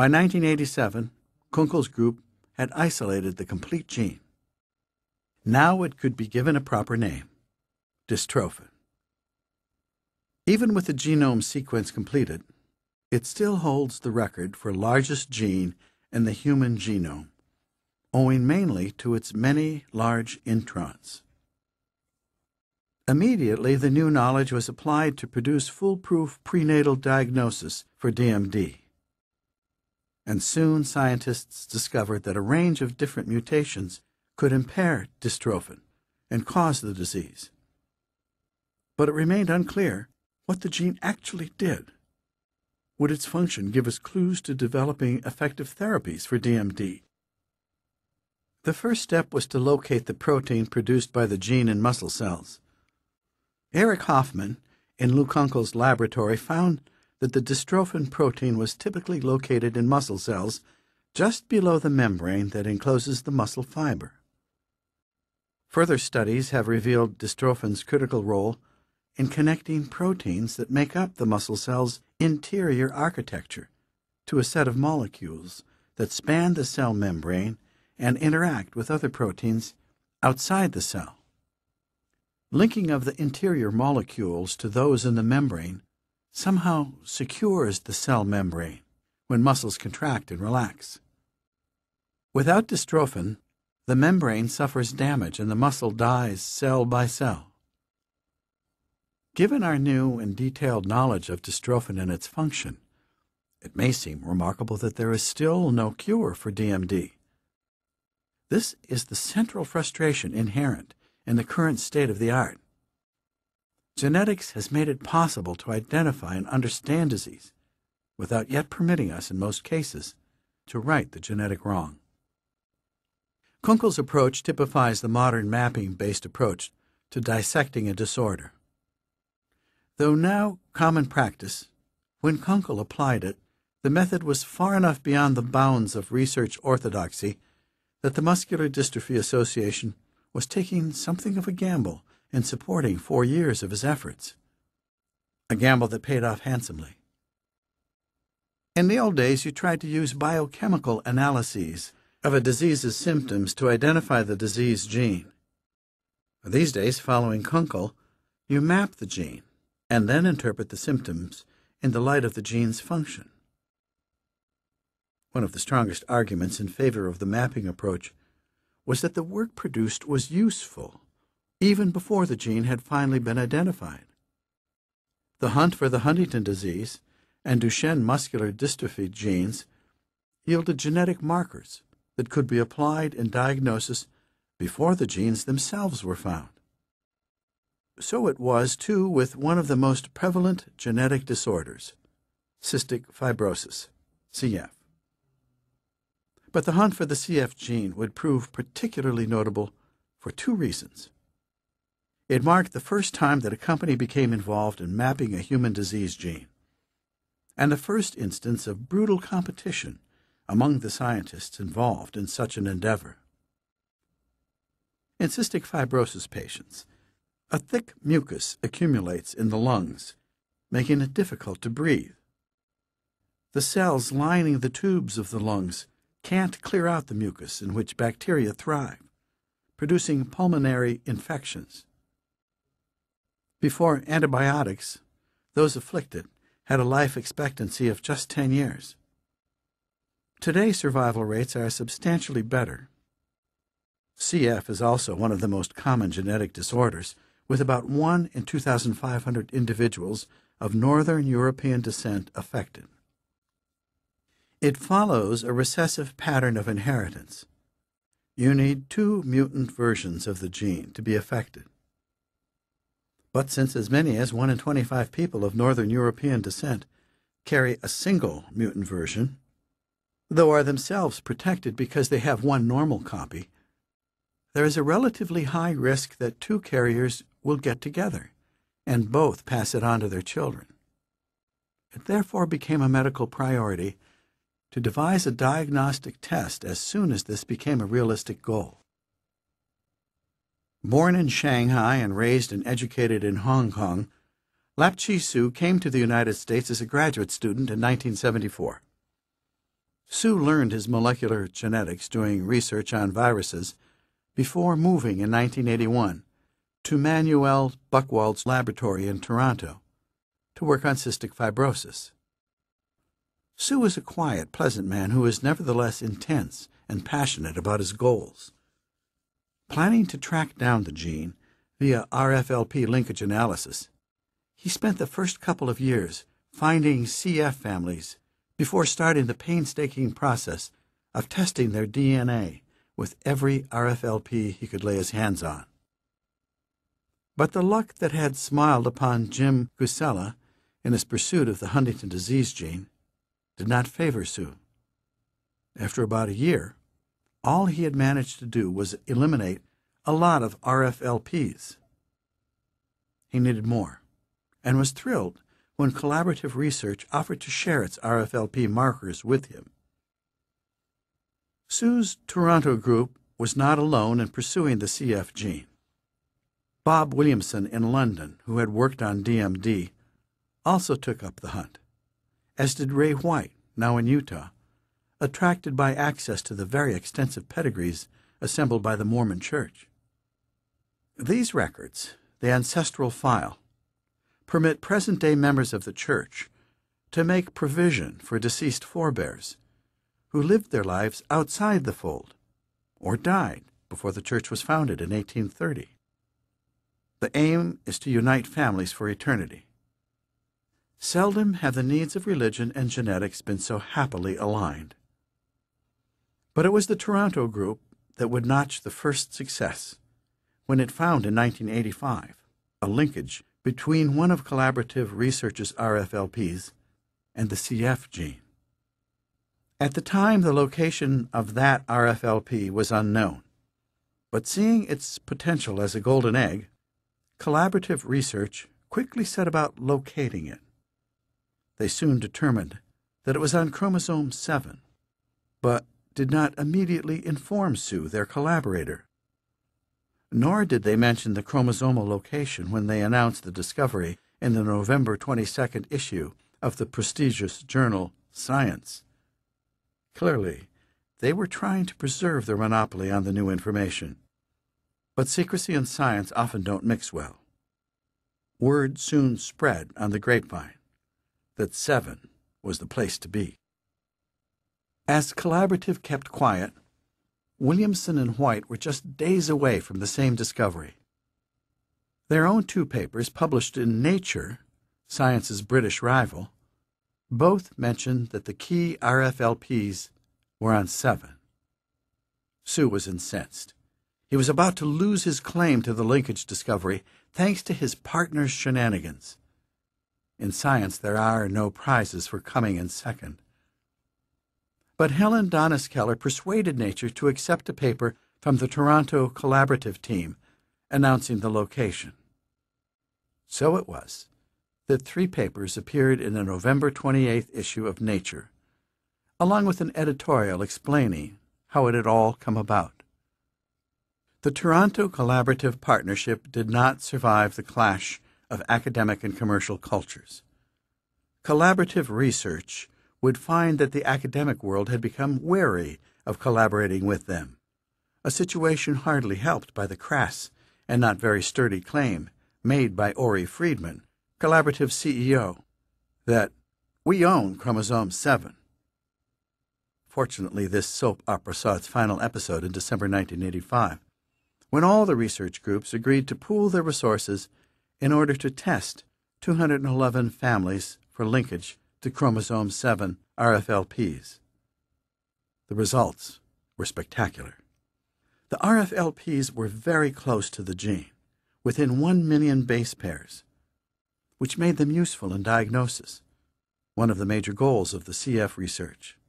By 1987, Kunkel's group had isolated the complete gene. Now it could be given a proper name: dystrophin. Even with the genome sequence completed, it still holds the record for largest gene in the human genome, owing mainly to its many large introns. Immediately, the new knowledge was applied to produce foolproof prenatal diagnosis for DMD. And soon scientists discovered that a range of different mutations could impair dystrophin and cause the disease. But it remained unclear what the gene actually did. Would its function give us clues to developing effective therapies for DMD? The first step was to locate the protein produced by the gene in muscle cells. Erich Hoffmann, in Lou Kunkel's laboratory, found that the dystrophin protein was typically located in muscle cells just below the membrane that encloses the muscle fiber. Further studies have revealed dystrophin's critical role in connecting proteins that make up the muscle cell's interior architecture to a set of molecules that span the cell membrane and interact with other proteins outside the cell. Linking of the interior molecules to those in the membrane somehow secures the cell membrane when muscles contract and relax. Without dystrophin, the membrane suffers damage and the muscle dies cell by cell. Given our new and detailed knowledge of dystrophin and its function, it may seem remarkable that there is still no cure for DMD. This is the central frustration inherent in the current state of the art. Genetics has made it possible to identify and understand disease without yet permitting us, in most cases, to right the genetic wrong. Kunkel's approach typifies the modern mapping-based approach to dissecting a disorder. Though now common practice, when Kunkel applied it, the method was far enough beyond the bounds of research orthodoxy that the Muscular Dystrophy Association was taking something of a gamble in supporting 4 years of his efforts, a gamble that paid off handsomely. In the old days, you tried to use biochemical analyses of a disease's symptoms to identify the disease gene. These days, following Kunkel, you map the gene and then interpret the symptoms in the light of the gene's function. One of the strongest arguments in favor of the mapping approach was that the work produced was useful even before the gene had finally been identified. The hunt for the Huntington disease and Duchenne muscular dystrophy genes yielded genetic markers that could be applied in diagnosis before the genes themselves were found. So it was, too, with one of the most prevalent genetic disorders, cystic fibrosis, CF. But the hunt for the CF gene would prove particularly notable for 2 reasons. It marked the first time that a company became involved in mapping a human disease gene, and the first instance of brutal competition among the scientists involved in such an endeavor. In cystic fibrosis patients, a thick mucus accumulates in the lungs, making it difficult to breathe. The cells lining the tubes of the lungs can't clear out the mucus in which bacteria thrive, producing pulmonary infections. Before antibiotics, those afflicted had a life expectancy of just 10 years. Today, survival rates are substantially better. CF is also one of the most common genetic disorders, with about 1 in 2,500 individuals of Northern European descent affected. It follows a recessive pattern of inheritance. You need 2 mutant versions of the gene to be affected. But since as many as 1 in 25 people of Northern European descent carry a single mutant version, though are themselves protected because they have 1 normal copy, there is a relatively high risk that 2 carriers will get together, and both pass it on to their children. It therefore became a medical priority to devise a diagnostic test as soon as this became a realistic goal. Born in Shanghai and raised and educated in Hong Kong, Lap Chi Su came to the United States as a graduate student in 1974. Sue learned his molecular genetics doing research on viruses before moving in 1981 to Manuel Buchwald's laboratory in Toronto to work on cystic fibrosis. Sue was a quiet, pleasant man who was nevertheless intense and passionate about his goals. Planning to track down the gene via RFLP linkage analysis, he spent the first couple of years finding CF families before starting the painstaking process of testing their DNA with every RFLP he could lay his hands on. But the luck that had smiled upon Jim Gusella in his pursuit of the Huntington disease gene did not favor Sue. After about a year, all he had managed to do was eliminate a lot of RFLPs. He needed more, and was thrilled when Collaborative Research offered to share its RFLP markers with him. Sue's Toronto group was not alone in pursuing the CF gene. Bob Williamson in London, who had worked on DMD, also took up the hunt, as did Ray White, now in Utah, attracted by access to the very extensive pedigrees assembled by the Mormon Church. These records, the ancestral file, permit present-day members of the Church to make provision for deceased forebears who lived their lives outside the fold or died before the Church was founded in 1830. The aim is to unite families for eternity. Seldom have the needs of religion and genetics been so happily aligned. But it was the Toronto group that would notch the first success when it found in 1985 a linkage between one of Collaborative Research's RFLPs and the CF gene. At the time, the location of that RFLP was unknown, but seeing its potential as a golden egg, Collaborative Research quickly set about locating it. They soon determined that it was on chromosome 7, but did not immediately inform Sue, their collaborator. Nor did they mention the chromosomal location when they announced the discovery in the November 22nd issue of the prestigious journal Science. Clearly, they were trying to preserve their monopoly on the new information. But secrecy and science often don't mix well. Word soon spread on the grapevine that 7 was the place to be. As Collaborative kept quiet, Williamson and White were just days away from the same discovery. Their own 2 papers, published in Nature, Science's British rival, both mentioned that the key RFLPs were on 7. Sue was incensed. He was about to lose his claim to the linkage discovery thanks to his partner's shenanigans. In science, there are no prizes for coming in second. But Helen Doniskeller persuaded Nature to accept a paper from the Toronto Collaborative team announcing the location. So it was that 3 papers appeared in the November 28th issue of Nature, along with an editorial explaining how it had all come about. The Toronto Collaborative Partnership did not survive the clash of academic and commercial cultures. Collaborative Research would find that the academic world had become wary of collaborating with them, a situation hardly helped by the crass and not very sturdy claim made by Ori Friedman, Collaborative CEO, that we own chromosome 7. Fortunately, this soap opera saw its final episode in December 1985, when all the research groups agreed to pool their resources in order to test 211 families for linkage to chromosome 7 RFLPs. The results were spectacular. The RFLPs were very close to the gene, within 1 million base pairs, which made them useful in diagnosis, one of the major goals of the CF research.